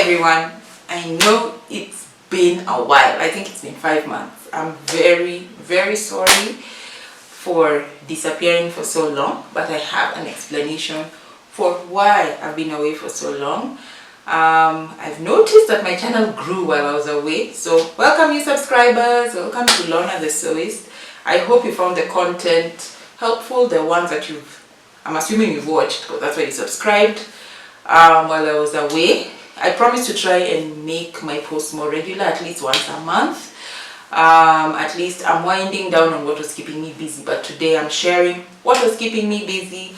everyone. I know it's been a while. I think it's been 5 months. I'm very sorry for disappearing for so long, but I have an explanation for why I've been away for so long. I've noticed that my channel grew while I was away, so welcome you subscribers, welcome to Lorna the Sewist. I hope you found the content helpful, the ones that I'm assuming you've watched, because that's why you subscribed while I was away. I promise to try and make my posts more regular, at least once a month. At least I'm winding down on what was keeping me busy, but today I'm sharing what was keeping me busy.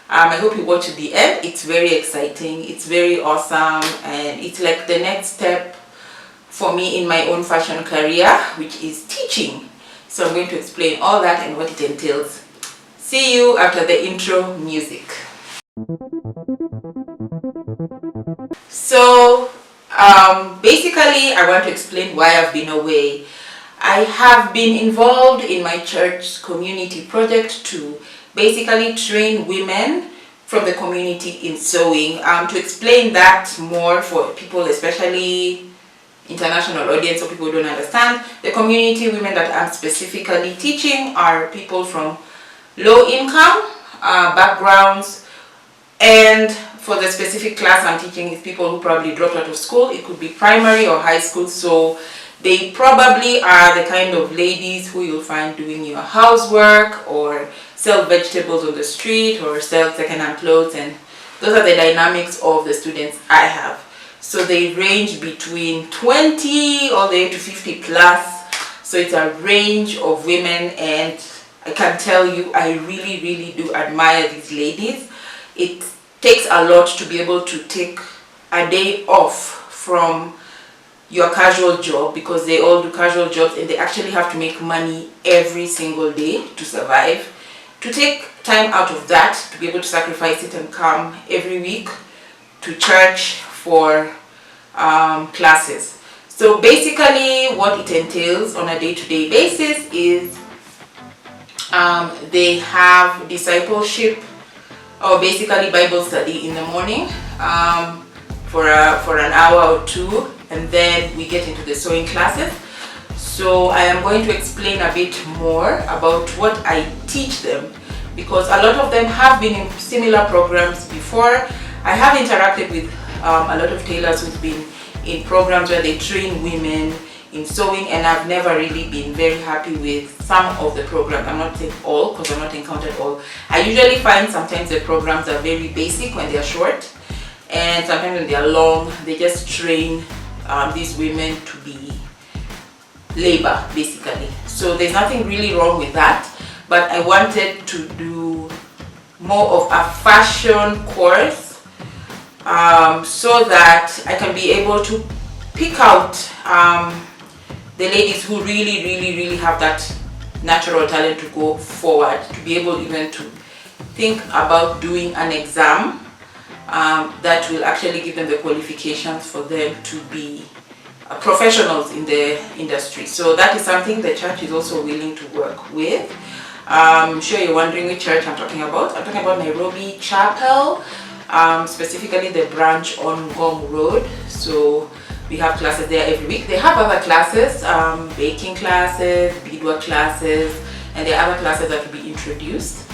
I hope you watch to the end. It's very exciting, it's very awesome, and it's like the next step for me in my own fashion career, which is teaching. So I'm going to explain all that and what it entails. See you after the intro music. So basically I want to explain why I've been away. I have been involved in my church community project to basically train women from the community in sewing. To explain that more for people, especially international audience, so people who don't understand, the community women that I'm specifically teaching are people from low income backgrounds, and for the specific class I'm teaching is people who probably dropped out of school. It could be primary or high school, so they probably are the kind of ladies who you'll find doing your housework or sell vegetables on the street or sell second-hand clothes, and those are the dynamics of the students I have. So they range between 20 all the way to 50 plus, so it's a range of women, and I can tell you I really do admire these ladies. It takes a lot to be able to take a day off from your casual job, because they all do casual jobs and they actually have to make money every single day to survive. To take time out of that, to be able to sacrifice it and come every week to church for classes. So basically what it entails on a day-to-day basis is they have discipleship, or basically Bible study in the morning for an hour or two, and then we get into the sewing classes. So I am going to explain a bit more about what I teach them, because a lot of them have been in similar programs before. I have interacted with a lot of tailors who've been in programs where they train women in sewing, and I've never really been very happy with some of the programs. I'm not saying all, because I've not encountered all. I usually find sometimes the programs are very basic when they're short, and sometimes when they're long, they just train these women to be labor basically. So there's nothing really wrong with that, but I wanted to do more of a fashion course so that I can be able to pick out the ladies who really have that natural talent to go forward, to be able even to think about doing an exam that will actually give them the qualifications for them to be professionals in the industry. So that is something the church is also willing to work with. I'm sure you're wondering which church I'm talking about. I'm talking about Nairobi Chapel, specifically the branch on Ngong Road. So we have classes there every week. They have other classes, baking classes, beadwork classes, and there are other classes that will be introduced.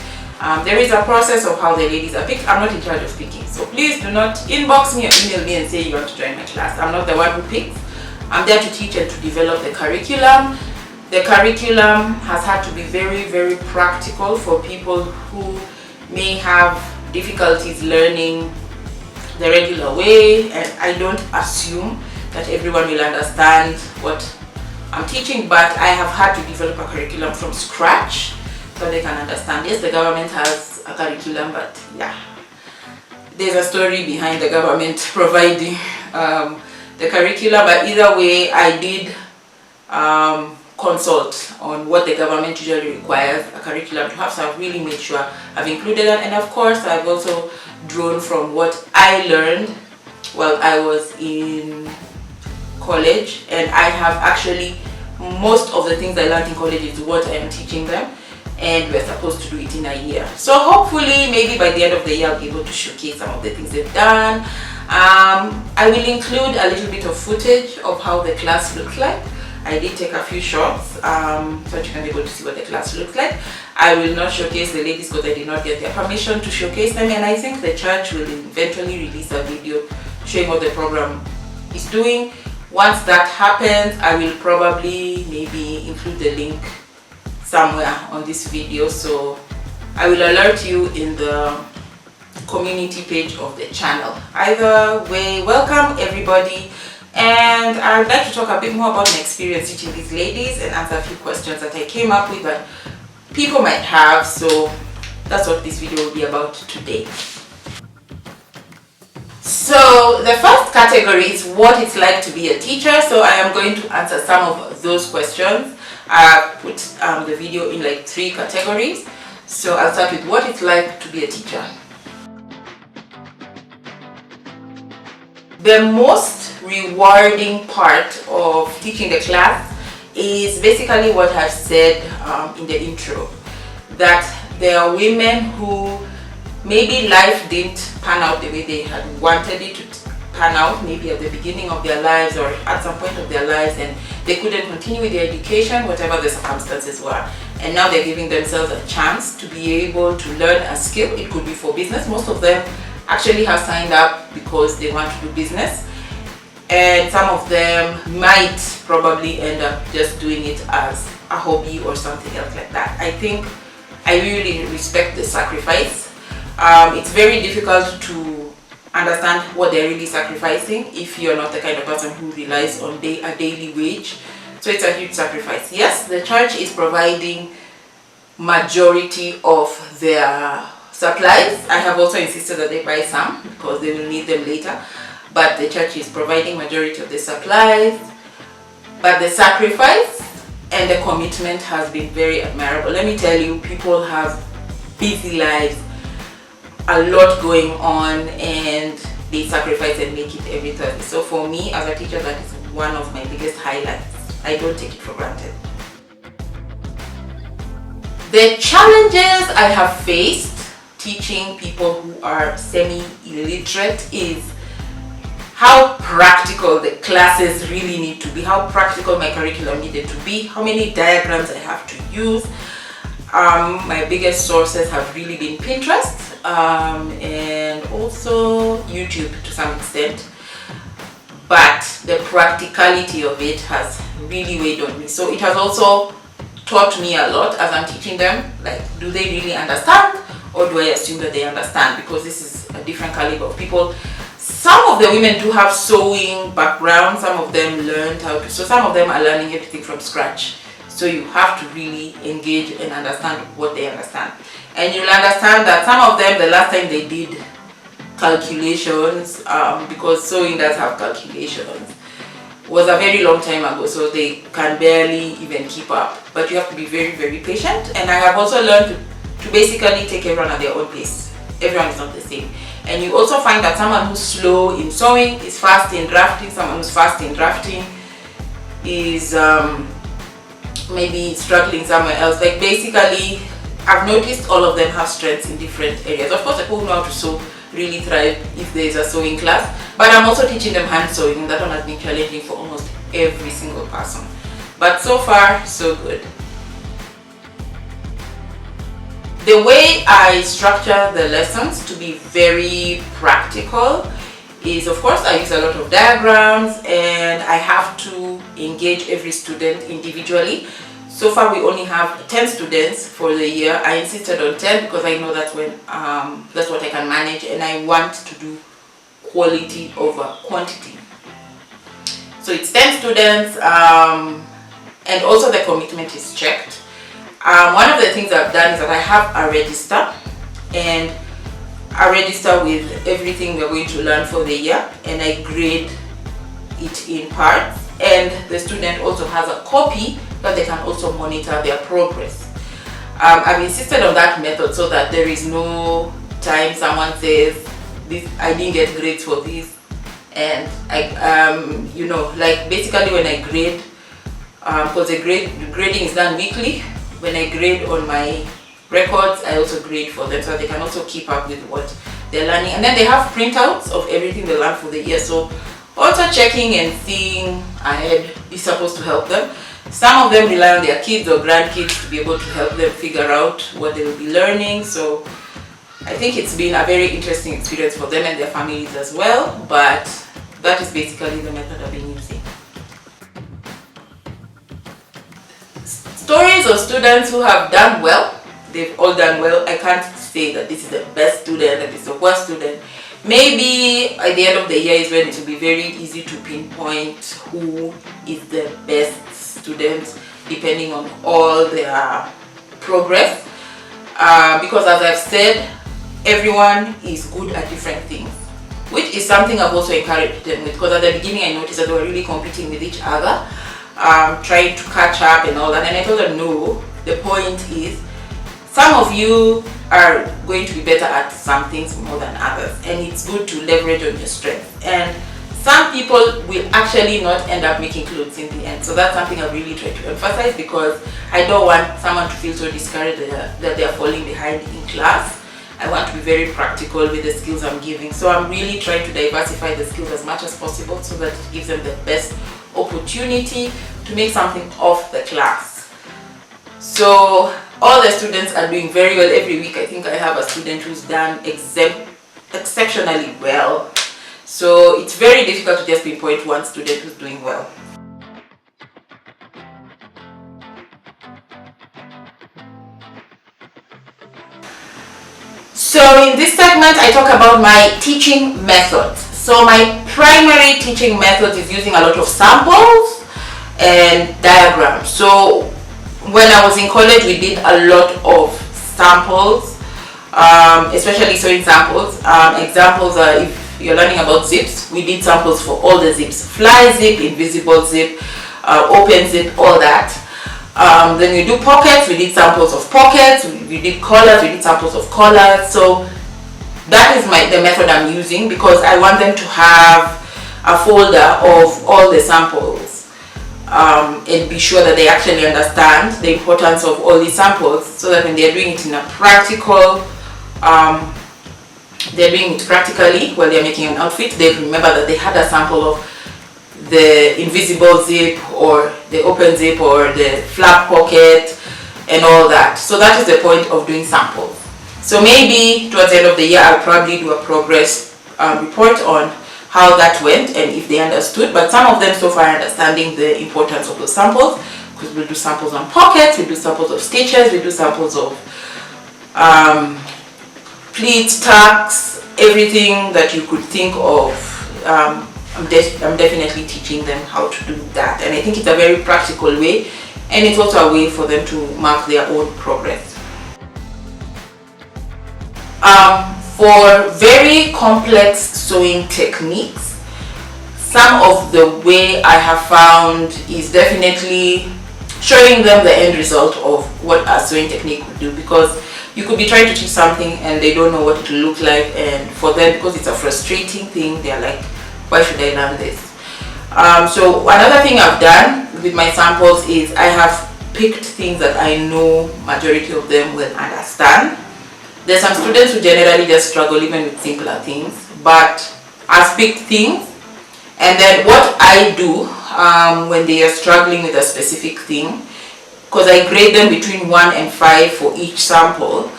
There is a process of how the ladies are picked. I'm not in charge of picking, so please do not inbox me or email me and say you want to join my class. I'm not the one who picks. I'm there to teach and to develop the curriculum. The curriculum has had to be very practical for people who may have difficulties learning the regular way, and I don't assume that everyone will understand what I'm teaching, but I have had to develop a curriculum from scratch so they can understand. Yes, the government has a curriculum, but yeah, there's a story behind the government providing the curriculum. But either way, I did consult on what the government usually requires a curriculum to have, so I've really made sure I've included that. And of course I've also drawn from what I learned while I was in college, and I have actually, most of the things I learned in college is what I am teaching them, and we're supposed to do it in a year. So hopefully maybe by the end of the year I'll be able to showcase some of the things they've done. I will include a little bit of footage of how the class looks like. I did take a few shots so that you can be able to see what the class looks like. I will not showcase the ladies because I did not get their permission to showcase them, and I think the church will eventually release a video showing what the program is doing. Once that happens, I will probably maybe include the link somewhere on this video, so I will alert you in the community page of the channel. Either way, welcome everybody, and I would like to talk a bit more about my experience teaching these ladies and answer a few questions that I came up with that people might have. So that's what this video will be about today. So the first category is what it's like to be a teacher. So I am going to answer some of those questions. I put the video in like 3 categories. So I'll start with what it's like to be a teacher. The most rewarding part of teaching the class is basically what I've said in the intro, that there are women who maybe life didn't pan out the way they had wanted it to pan out, maybe at the beginning of their lives or at some point of their lives, and they couldn't continue with their education, whatever the circumstances were. And now they're giving themselves a chance to be able to learn a skill. It could be for business. Most of them actually have signed up because they want to do business, and some of them might probably end up just doing it as a hobby or something else like that. I think I really respect the sacrifice. It's very difficult to understand what they're really sacrificing if you're not the kind of person who relies on a daily wage. So it's a huge sacrifice. Yes, the church is providing majority of their supplies. I have also insisted that they buy some because they will need them later, but the church is providing majority of the supplies. But the sacrifice and the commitment has been very admirable. Let me tell you, people have busy lives, a lot going on, and they sacrifice and make it every Thursday. So for me as a teacher, that is one of my biggest highlights. I don't take it for granted. The challenges I have faced teaching people who are semi-illiterate is how practical the classes really need to be, how practical my curriculum needed to be, how many diagrams I have to use. My biggest sources have really been Pinterest and also YouTube to some extent, but the practicality of it has really weighed on me. So it has also taught me a lot as I'm teaching them, like, do they really understand, or do I assume that they understand? Because this is a different caliber of people. Some of the women do have sewing background, some of them learned how to sew, some of them are learning everything from scratch. So you have to really engage and understand what they understand. And you'll understand that some of them, the last time they did calculations, because sewing does have calculations, was a very long time ago, so they can barely even keep up. But you have to be very, very patient. And I have also learned to basically take everyone at their own pace. Everyone is not the same. And you also find that someone who's slow in sewing is fast in drafting, someone who's fast in drafting is maybe struggling somewhere else. Like, basically, I've noticed all of them have strengths in different areas. Of course, the people who know how to sew really thrive if there is a sewing class, but I'm also teaching them hand sewing, and that one has been challenging for almost every single person. But so far, so good. The way I structure the lessons to be very practical is, of course, I use a lot of diagrams, and I have to engage every student individually. So far we only have 10 students for the year. I insisted on 10 because I know that's when that's what I can manage, and I want to do quality over quantity. So it's 10 students, and also the commitment is checked. One of the things I've done is that I have a register, and a register with everything we're going to learn for the year, and I grade it in parts, and the student also has a copy that they can also monitor their progress. I've insisted on that method so that there is no time someone says, "This, I didn't get grades for this," and I, you know, like, basically when I grade, because the grading is done weekly. When I grade on my records, I also grade for them so they can also keep up with what they're learning. And then they have printouts of everything they learned for the year. So also checking and seeing ahead is supposed to help them. Some of them rely on their kids or grandkids to be able to help them figure out what they will be learning. So I think it's been a very interesting experience for them and their families as well. But that is basically the method I've been using. Stories of students who have done well. They've all done well. I can't say that this is the best student and this is the worst student. Maybe at the end of the year is when it will be very easy to pinpoint who is the best student depending on all their progress. Because as I've said, everyone is good at different things, which is something I've also encouraged them with, because at the beginning I noticed that they were really competing with each other, trying to catch up and all that, and I told them no, the point is some of you are going to be better at some things more than others, and it's good to leverage on your strength. And some people will actually not end up making clothes in the end, so that's something I really try to emphasize, because I don't want someone to feel so discouraged that they are falling behind in class. I want to be very practical with the skills I'm giving, so I'm really trying to diversify the skills as much as possible so that it gives them the best opportunity to make something of the class. So all the students are doing very well. Every week I think I have a student who's done exceptionally well. So it's very difficult to just pinpoint one student who's doing well. So in this segment I talk about my teaching methods. So my primary teaching method is using a lot of samples and diagrams. So when I was in college we did a lot of samples, especially sewing samples. Examples are, if you're learning about zips, we did samples for all the zips: fly zip, invisible zip, open zip, all that. Then we do pockets, we did samples of pockets, we did collars, we did samples of collars. So that is the method I'm using, because I want them to have a folder of all the samples, and be sure that they actually understand the importance of all these samples, so that when they're doing it in a practical, they're doing it practically while they're making an outfit, they remember that they had a sample of the invisible zip or the open zip or the flap pocket and all that. So that is the point of doing samples. So maybe towards the end of the year I'll probably do a progress report on how that went and if they understood. But some of them so far are understanding the importance of those samples, because we'll do samples on pockets, we'll do samples of stitches, we'll do samples of pleats, tucks, everything that you could think of. I'm definitely teaching them how to do that, and I think it's a very practical way, and it's also a way for them to mark their own progress. For very complex sewing techniques, some of the way I have found is definitely showing them the end result of what a sewing technique would do, because you could be trying to teach something and they don't know what it will look like, and for them, because it's a frustrating thing, they're like, why should I learn this? So another thing I've done with my samples is I have picked things that I know majority of them will understand. There's some students who generally just struggle even with simpler things, but I've picked things, and then what I do when they are struggling with a specific thing, because I grade them between 1 and 5 for each sample.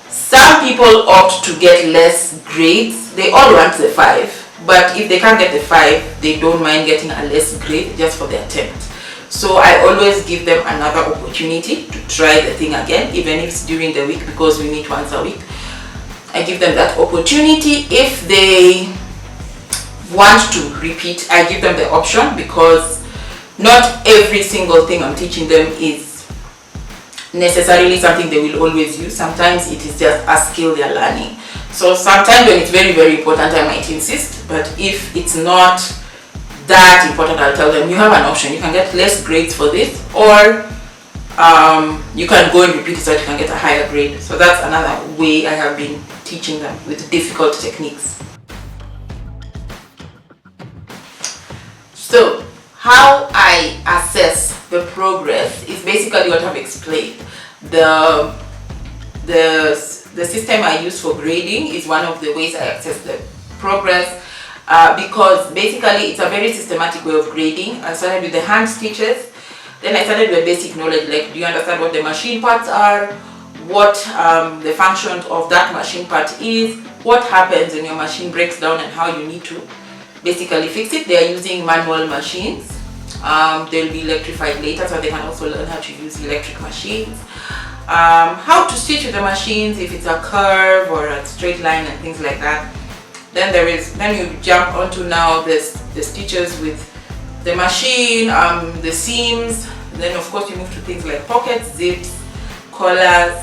Some people opt to get less grades. They all want the 5, but if they can't get the 5, they don't mind getting a less grade just for the attempt. So I always give them another opportunity to try the thing again, even if it's during the week, because we meet once a week. I give them that opportunity. If they want to repeat, I give them the option, because not every single thing I'm teaching them is necessarily something they will always use. Sometimes it is just a skill they're learning. So sometimes when it's very, very important, I might insist, but if it's not that important, I'll tell them you have an option. You can get less grades for this, or you can go and repeat it so that you can get a higher grade. So that's another way I have been teaching them with difficult techniques. So how I assess the progress is basically what I've explained. The the system I use for grading is one of the ways I access the progress, because basically it's a very systematic way of grading. I started with the hand stitches, then I started with basic knowledge, like do you understand what the machine parts are, what the function of that machine part is, what happens when your machine breaks down and how you need to basically fix it. They are using manual machines. They'll be electrified later, so they can also learn how to use electric machines. How to stitch with the machines, if it's a curve or a straight line and things like that. Then you jump onto now the stitches with the machine, the seams. Then of course you move to things like pockets, zips, collars,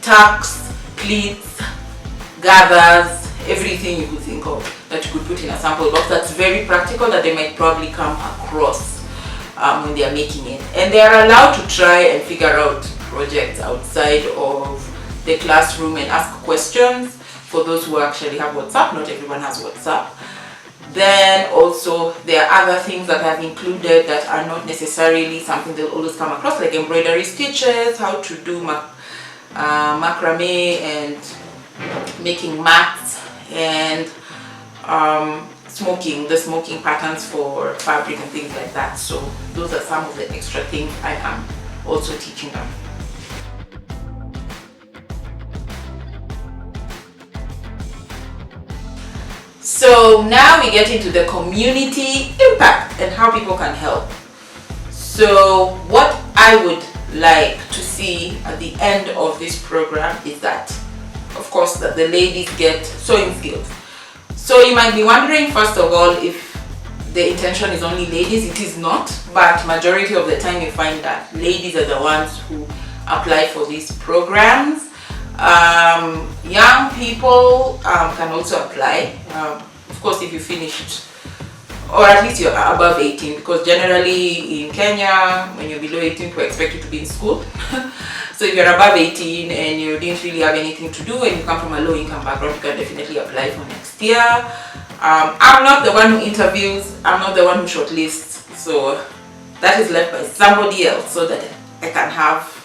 tucks, pleats, gathers, everything you could think of that you could put in a sample box that's very practical, that they might probably come across when they are making it. And they are allowed to try and figure out projects outside of the classroom and ask questions for those who actually have WhatsApp. Not everyone has WhatsApp. Then also there are other things that I've included that are not necessarily something they'll always come across, like embroidery stitches, how to do macrame and making mats, and the smoking patterns for fabric and things like that. So those are some of the extra things I am also teaching them. So now we get into the community impact and how people can help. So what I would like to see at the end of this program is that, of course, that the ladies get sewing skills. So you might be wondering, first of all, if the intention is only ladies. It is not, but majority of the time you find that ladies are the ones who apply for these programs. Young people can also apply, of course, if you finished, or at least you're above 18, because generally in Kenya, when you're below 18, we expect you to be in school. So if you're above 18 and you didn't really have anything to do and you come from a low income background, you can definitely apply for next year. I'm not the one who interviews, I'm not the one who shortlists, so that is left by somebody else, so that I can have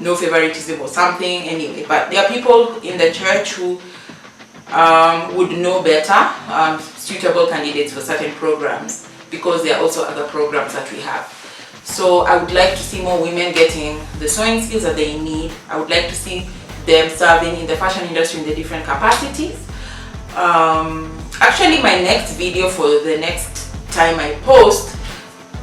no favoritism or something anyway. But there are people in the church who would know better suitable candidates for certain programs, because there are also other programs that we have. So I would like to see more women getting the sewing skills that they need. I would like to see them serving in the fashion industry in the different capacities. Actually, my next video for the next time I post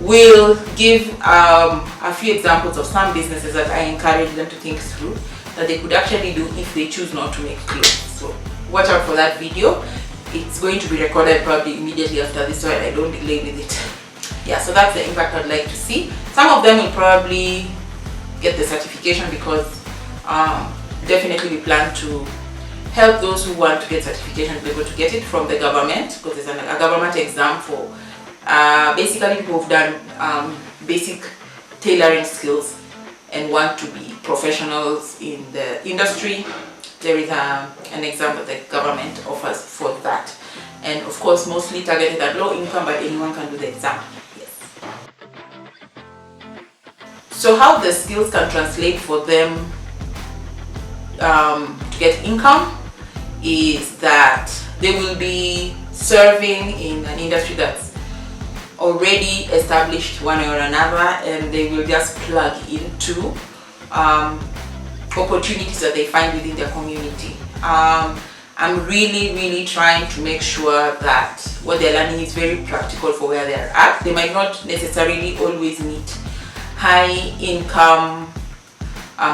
will give a few examples of some businesses that I encourage them to think through that they could actually do if they choose not to make clothes. So watch out for that video. It's going to be recorded probably immediately after this, so I don't delay with it. Yeah, so that's the impact I'd like to see. Some of them will probably get the certification, because definitely we plan to help those who want to get certification to be able to get it from the government, because there's a government exam for basically people who've done basic tailoring skills and want to be professionals in the industry. There is an exam that the government offers for that, and of course mostly targeted at low income, but anyone can do the exam. Yes. So how the skills can translate for them to get income is that they will be serving in an industry that's already established one way or another, and they will just plug into opportunities that they find within their community. I'm really trying to make sure that what they're learning is very practical for where they're at. They might not necessarily always meet high income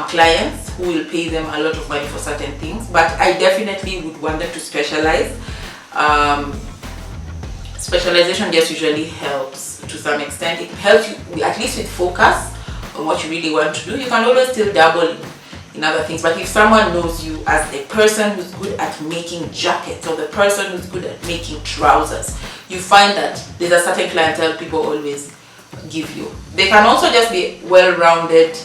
clients who will pay them a lot of money for certain things, but I definitely would want them to specialize. Specialization just usually helps to some extent. It helps you at least with focus on what you really want to do. You can always still dabble in other things, but if someone knows you as a person who's good at making jackets, or the person who's good at making trousers, you find that there's a certain clientele people always give you. They can also just be well-rounded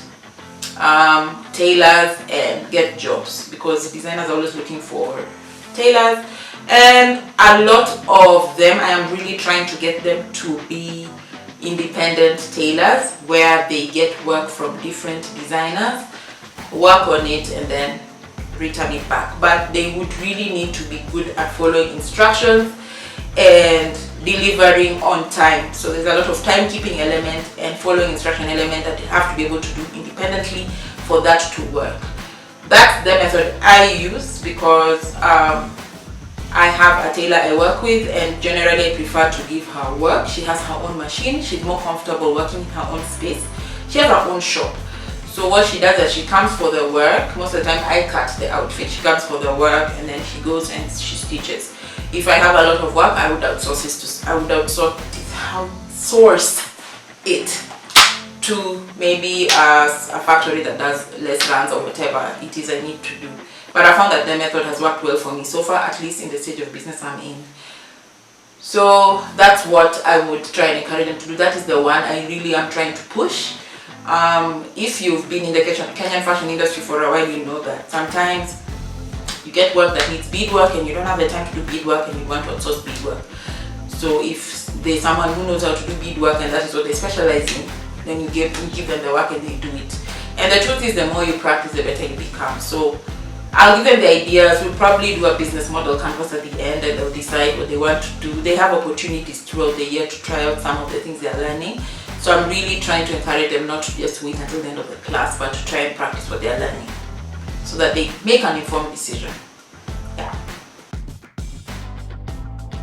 tailors and get jobs, because designers are always looking for tailors, and a lot of them I am really trying to get them to be independent tailors, where they get work from different designers work on it, and then return it back. But they would really need to be good at following instructions and delivering on time. So there's a lot of timekeeping element and following instruction element that they have to be able to do independently for that to work. That's the method I use because I have a tailor I work with, and generally I prefer to give her work. She has her own machine. She's more comfortable working in her own space. She has her own shop. So what she does is she comes for the work. Most of the time I cut the outfit. She comes for the work and then she goes and she stitches. If I have a lot of work, I would outsource it to maybe a factory that does less runs or whatever it is I need to do. But I found that the method has worked well for me so far, at least in the stage of business I'm in. So that's what I would try and encourage them to do. That is the one I really am trying to push. If you've been in the Kenyan fashion industry for a while, you know that sometimes you get work that needs beadwork and you don't have the time to do beadwork and you want to outsource beadwork. So if there's someone who knows how to do beadwork and that is what they specialize in, then you give them the work and they do it. And the truth is, the more you practice, the better you become. So I'll give them the ideas. We'll probably do a business model canvas at the end and they'll decide what they want to do. They have opportunities throughout the year to try out some of the things they're learning. So I'm really trying to encourage them not to just wait until the end of the class, but to try and practice what they're learning so that they make an informed decision. Yeah.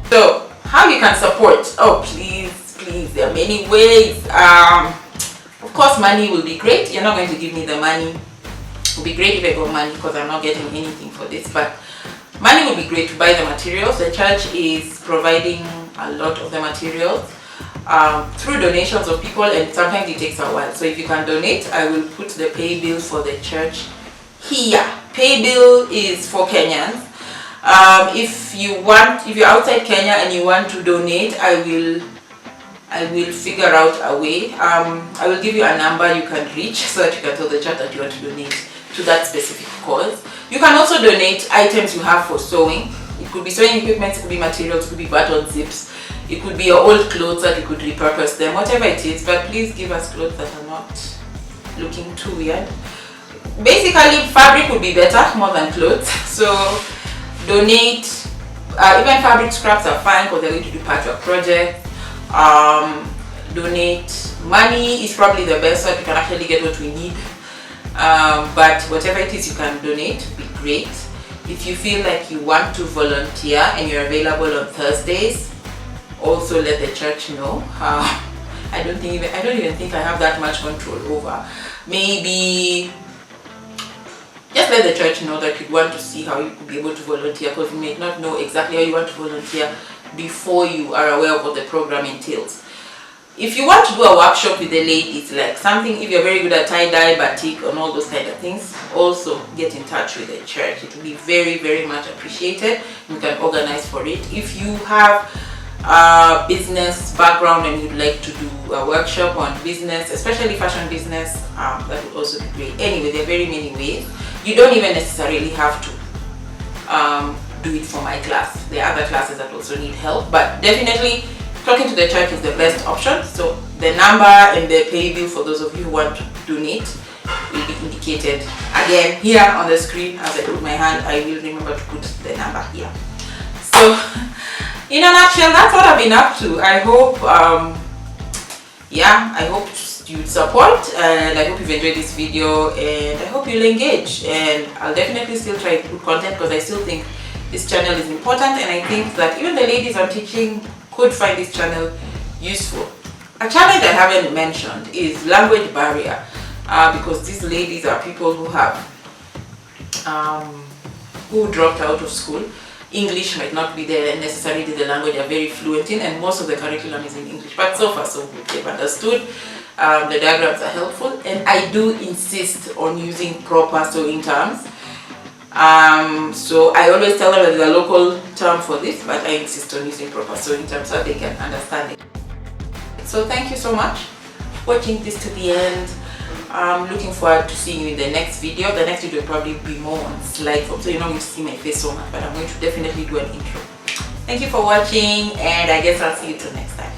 So how you can support? Oh, please, there are many ways. Of course, money will be great. You're not going to give me the money. It would be great if I got money because I'm not getting anything for this, but money would be great to buy the materials. The church is providing a lot of the materials through donations of people, and sometimes it takes a while. So if you can donate, I will put the pay bill for the church here. Pay bill is for Kenyans. If you're outside Kenya and you want to donate, I will figure out a way. I will give you a number you can reach so that you can tell the church that you want to donate to that specific cause. You can also donate items you have for sewing. It could be sewing equipment, it could be materials, it could be button zips, it could be your old clothes that you could repurpose them, whatever it is. But please give us clothes that are not looking too weird. Basically, fabric would be better more than clothes. So donate. Even fabric scraps are fine because they're going to do patchwork projects. Donate. Money is probably the best so that you can actually get what we need. But whatever it is you can donate would be great. If you feel like you want to volunteer and you're available on Thursdays, also let the church know. I don't even think I have that much control over. Maybe just let the church know that you want to see how you could be able to volunteer, because you may not know exactly how you want to volunteer before you are aware of what the program entails. If you want to do a workshop with the ladies, like something, if you're very good at tie-dye, batik, and all those kind of things, also get in touch with the church. It will be very, very much appreciated. You can organize for it. If you have a business background and you'd like to do a workshop on business, especially fashion business, that would also be great. Anyway, there are very many ways. You don't even necessarily have to do it for my class. There are other classes that also need help, but definitely talking to the church is the best option. So the number and the pay bill for those of you who want to donate will be indicated again here on the screen. As I put my hand, I will remember to put the number here. So in a nutshell, that's what I've been up to. I hope I hope you support, and I hope you've enjoyed this video, and I hope you'll engage. And I'll definitely still try to put content because I still think this channel is important, and I think that even the ladies I'm teaching could find this channel useful. A challenge I haven't mentioned is language barrier, because these ladies are people who have who dropped out of school. English might not be necessarily the language they're very fluent in, and most of the curriculum is in English, but so far so good. They've understood. The diagrams are helpful, and I do insist on using proper sewing terms. So I always tell them that there's a local term for this, but I insist on using proper sewing terms so they can understand it. So thank you so much for watching this to the end. I'm looking forward to seeing you in the next video. The next video will probably be more on slide form, so you're not going to see my face so much, but I'm going to definitely do an intro. Thank you for watching, and I guess I'll see you till next time.